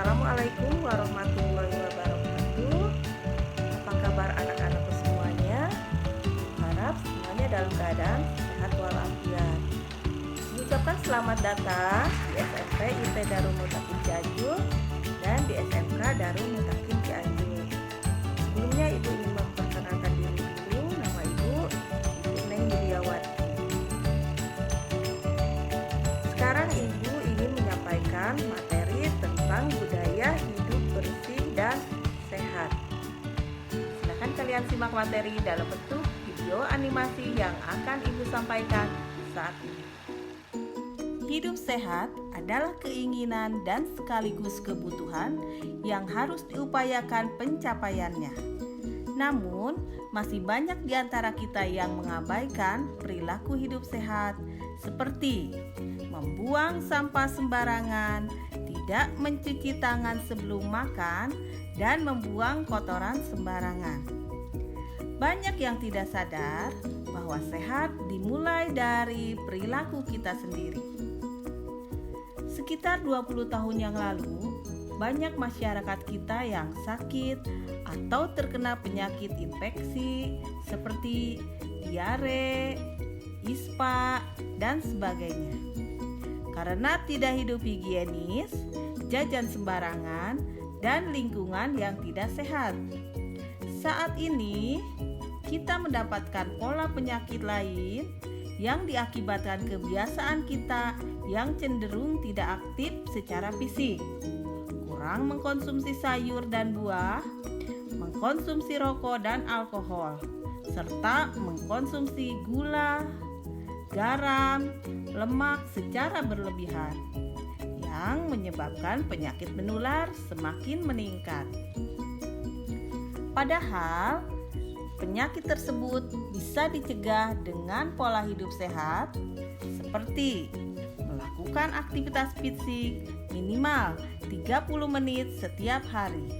Assalamualaikum warahmatullahi wabarakatuh. Apa kabar anak-anakku semuanya? Harap semuanya dalam keadaan sehat walafiat. Mengucapkan selamat datang di SMP IT Darul Mutakin Cianjur dan di SMK Darul Mutakin Cianjur. Sebelumnya Ibu ingin memperkenalkan diri dulu. Nama Ibu Neng Yuliawati. Sekarang Ibu ingin menyampaikan materi tentang budaya hidup bersih dan sehat. Silakan kalian simak materi dalam bentuk video animasi yang akan Ibu sampaikan saat ini. Hidup sehat adalah keinginan dan sekaligus kebutuhan yang harus diupayakan pencapaiannya. Namun, masih banyak di antara kita yang mengabaikan perilaku hidup sehat seperti membuang sampah sembarangan, tidak mencuci tangan sebelum makan, dan membuang kotoran sembarangan. Banyak yang tidak sadar bahwa sehat dimulai dari perilaku kita sendiri. Sekitar 20 tahun yang lalu, banyak masyarakat kita yang sakit atau terkena penyakit infeksi seperti diare, ispa, dan sebagainya. Karena tidak hidup higienis, jajan sembarangan, dan lingkungan yang tidak sehat. Saat ini, kita mendapatkan pola penyakit lain yang diakibatkan kebiasaan kita yang cenderung tidak aktif secara fisik. Kurang mengkonsumsi sayur dan buah, mengkonsumsi rokok dan alkohol, serta mengkonsumsi gula, garam, lemak secara berlebihan yang menyebabkan penyakit menular semakin meningkat. Padahal penyakit tersebut bisa dicegah dengan pola hidup sehat seperti melakukan aktivitas fisik minimal 30 menit setiap hari,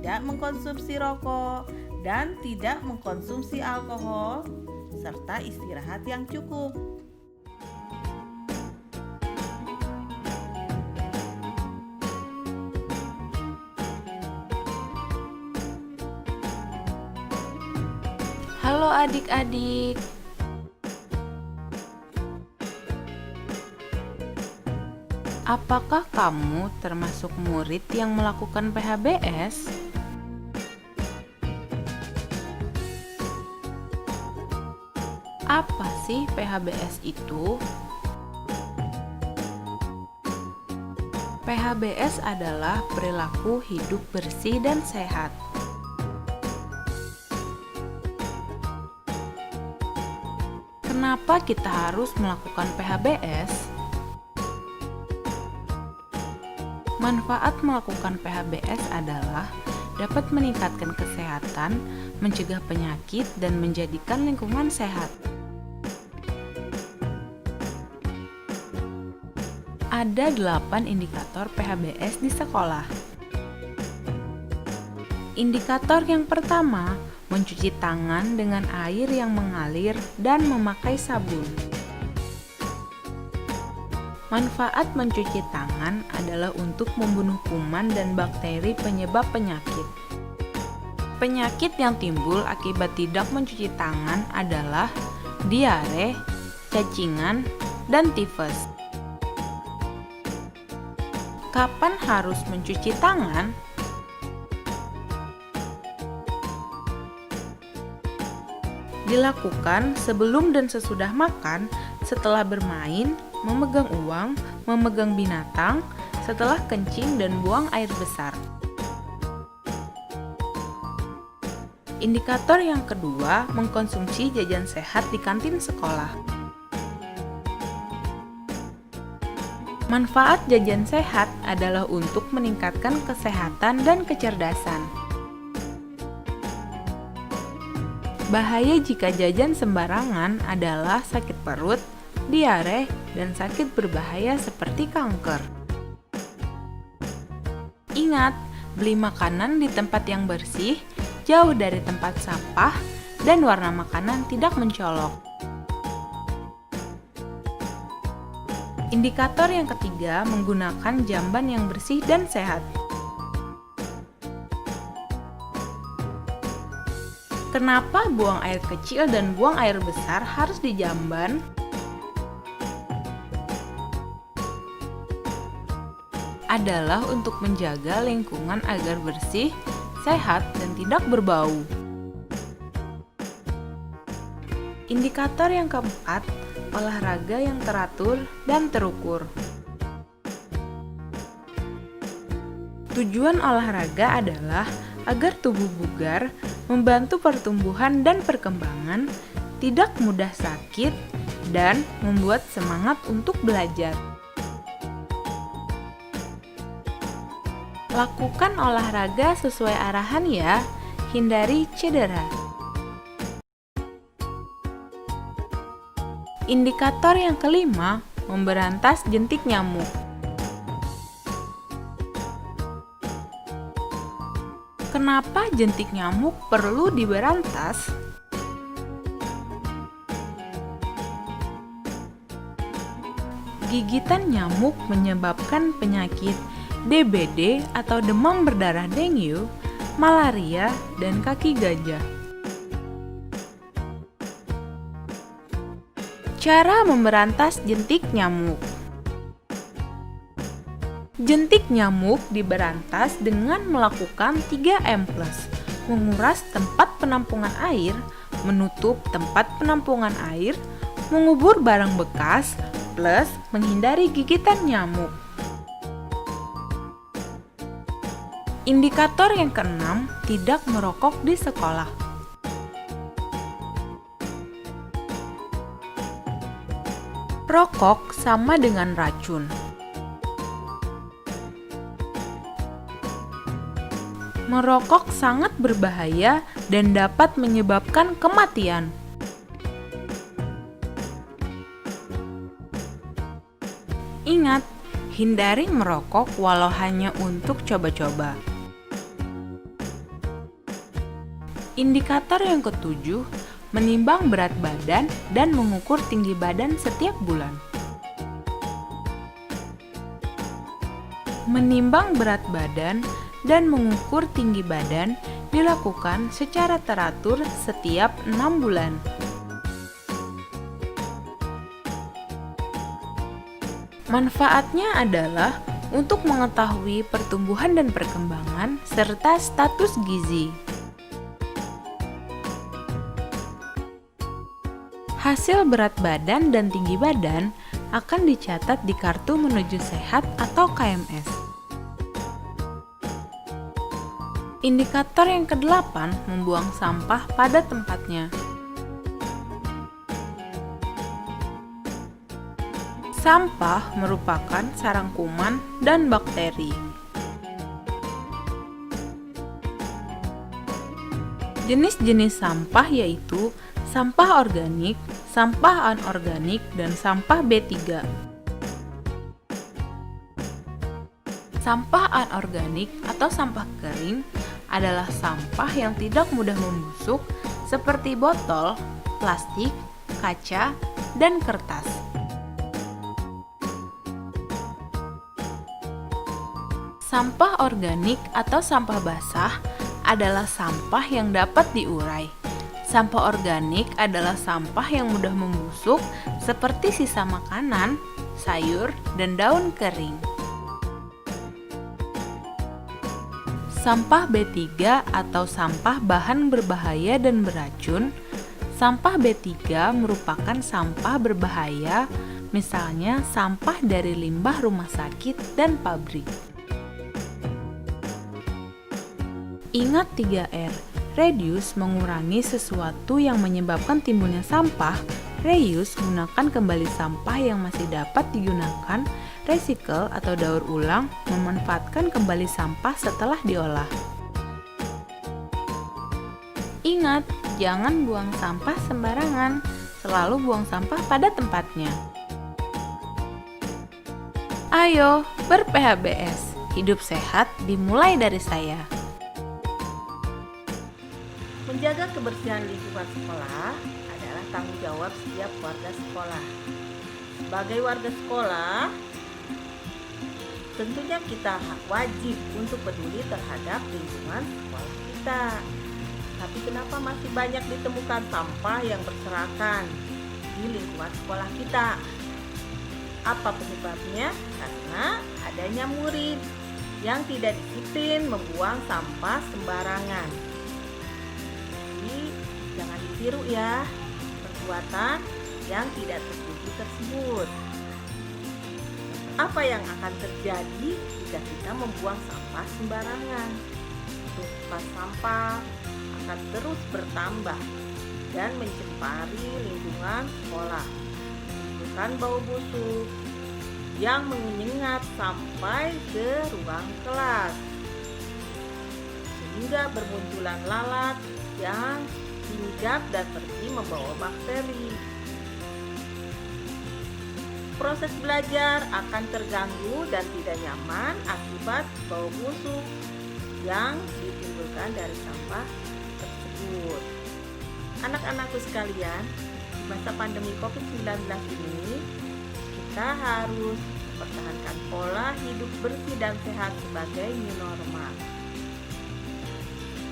tidak mengkonsumsi rokok dan tidak mengkonsumsi alkohol, serta istirahat yang cukup. Halo adik-adik. Apakah kamu termasuk murid yang melakukan PHBS? Apa sih PHBS itu? PHBS adalah perilaku hidup bersih dan sehat. Kenapa kita harus melakukan PHBS? Manfaat melakukan PHBS adalah dapat meningkatkan kesehatan, mencegah penyakit, dan menjadikan lingkungan sehat. Ada 8 indikator PHBS di sekolah. Indikator yang pertama, mencuci tangan dengan air yang mengalir dan memakai sabun. Manfaat mencuci tangan adalah untuk membunuh kuman dan bakteri penyebab penyakit. Penyakit yang timbul akibat tidak mencuci tangan adalah diare, cacingan, dan tifus. Kapan harus mencuci tangan? Dilakukan sebelum dan sesudah makan, setelah bermain, memegang uang, memegang binatang, setelah kencing dan buang air besar. Indikator yang kedua, mengkonsumsi jajan sehat di kantin sekolah. Manfaat jajan sehat adalah untuk meningkatkan kesehatan dan kecerdasan. Bahaya jika jajan sembarangan adalah sakit perut, diare, dan sakit berbahaya seperti kanker. Ingat, beli makanan di tempat yang bersih, jauh dari tempat sampah, dan warna makanan tidak mencolok. Indikator yang ketiga menggunakan jamban yang bersih dan sehat. Kenapa buang air kecil dan buang air besar harus di jamban? Adalah untuk menjaga lingkungan agar bersih, sehat, dan tidak berbau. Indikator yang keempat, olahraga yang teratur dan terukur. Tujuan olahraga adalah agar tubuh bugar, membantu pertumbuhan dan perkembangan, tidak mudah sakit, dan membuat semangat untuk belajar. Lakukan olahraga sesuai arahan ya, hindari cedera. Indikator yang kelima, memberantas jentik nyamuk. Kenapa jentik nyamuk perlu diberantas? Gigitan nyamuk menyebabkan penyakit DBD atau demam berdarah dengue, malaria, dan kaki gajah. Cara memberantas jentik nyamuk. Jentik nyamuk diberantas dengan melakukan 3M+, menguras tempat penampungan air, menutup tempat penampungan air, mengubur barang bekas, plus menghindari gigitan nyamuk. Indikator yang keenam, tidak merokok di sekolah. Rokok sama dengan racun. Merokok sangat berbahaya dan dapat menyebabkan kematian. Ingat, hindari merokok walau hanya untuk coba-coba. Indikator yang ketujuh, menimbang berat badan dan mengukur tinggi badan setiap bulan. Menimbang berat badan dan mengukur tinggi badan dilakukan secara teratur setiap 6 bulan. Manfaatnya adalah untuk mengetahui pertumbuhan dan perkembangan serta status gizi. Hasil berat badan dan tinggi badan akan dicatat di Kartu Menuju Sehat atau KMS. Indikator yang kedelapan, membuang sampah pada tempatnya. Sampah merupakan sarang kuman dan bakteri. Jenis-jenis sampah yaitu sampah organik, sampah anorganik, dan sampah B3. Sampah anorganik atau sampah kering adalah sampah yang tidak mudah membusuk seperti botol, plastik, kaca, dan kertas. Sampah organik atau sampah basah adalah sampah yang dapat diurai. Sampah organik adalah sampah yang mudah membusuk seperti sisa makanan, sayur, dan daun kering. Sampah B3 atau sampah bahan berbahaya dan beracun. Sampah B3 merupakan sampah berbahaya, misalnya sampah dari limbah rumah sakit dan pabrik. Ingat 3R. Reduce, mengurangi sesuatu yang menyebabkan timbulnya sampah. Reuse, gunakan kembali sampah yang masih dapat digunakan. Recycle atau daur ulang, memanfaatkan kembali sampah setelah diolah. Ingat, jangan buang sampah sembarangan. Selalu buang sampah pada tempatnya. Ayo, ber-PHBS. Hidup sehat dimulai dari saya. Menjaga kebersihan lingkungan sekolah adalah tanggung jawab setiap warga sekolah. Sebagai warga sekolah, tentunya kita wajib untuk peduli terhadap lingkungan sekolah kita. Tapi kenapa masih banyak ditemukan sampah yang berserakan di lingkungan sekolah kita? Apa penyebabnya? Karena adanya murid yang tidak disiplin membuang sampah sembarangan. Jadi jangan ditiru ya perbuatan yang tidak terpuji tersebut. Apa yang akan terjadi jika kita membuang sampah sembarangan? Tumpukan sampah akan terus bertambah dan mencemari lingkungan sekolah, menimbulkan bau busuk yang menyengat sampai ke ruang kelas, sehingga bermunculan lalat yang hinggap dan pergi membawa bakteri. Proses belajar akan terganggu dan tidak nyaman akibat bau busuk yang ditimbulkan dari sampah tersebut. Anak-anakku sekalian, di masa pandemi COVID-19 ini, kita harus mempertahankan pola hidup bersih dan sehat sebagai new normal.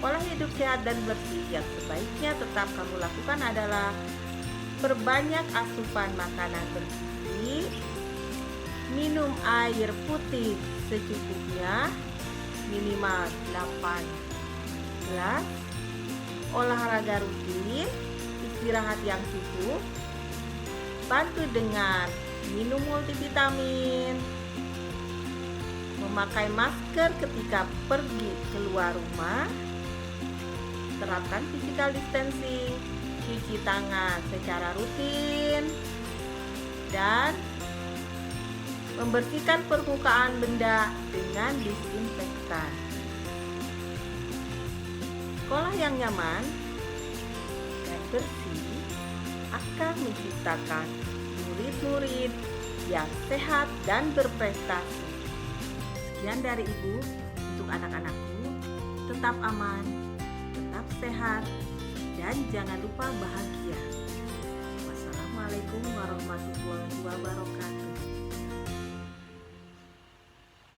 Pola hidup sehat dan bersih yang sebaiknya tetap kamu lakukan adalah perbanyak asupan makanan bergizi, minum air putih secukupnya minimal 8 gelas, olahraga rutin, istirahat yang cukup, bantu dengan minum multivitamin, memakai masker ketika pergi keluar rumah, terapkan physical distancing, cuci tangan secara rutin, dan membersihkan permukaan benda dengan disinfektan. Sekolah yang nyaman dan bersih akan menciptakan murid-murid yang sehat dan berprestasi. Sekian dari Ibu untuk anak-anakku. Tetap aman, tetap sehat, dan jangan lupa bahagia. Wassalamualaikum warahmatullahi wabarakatuh.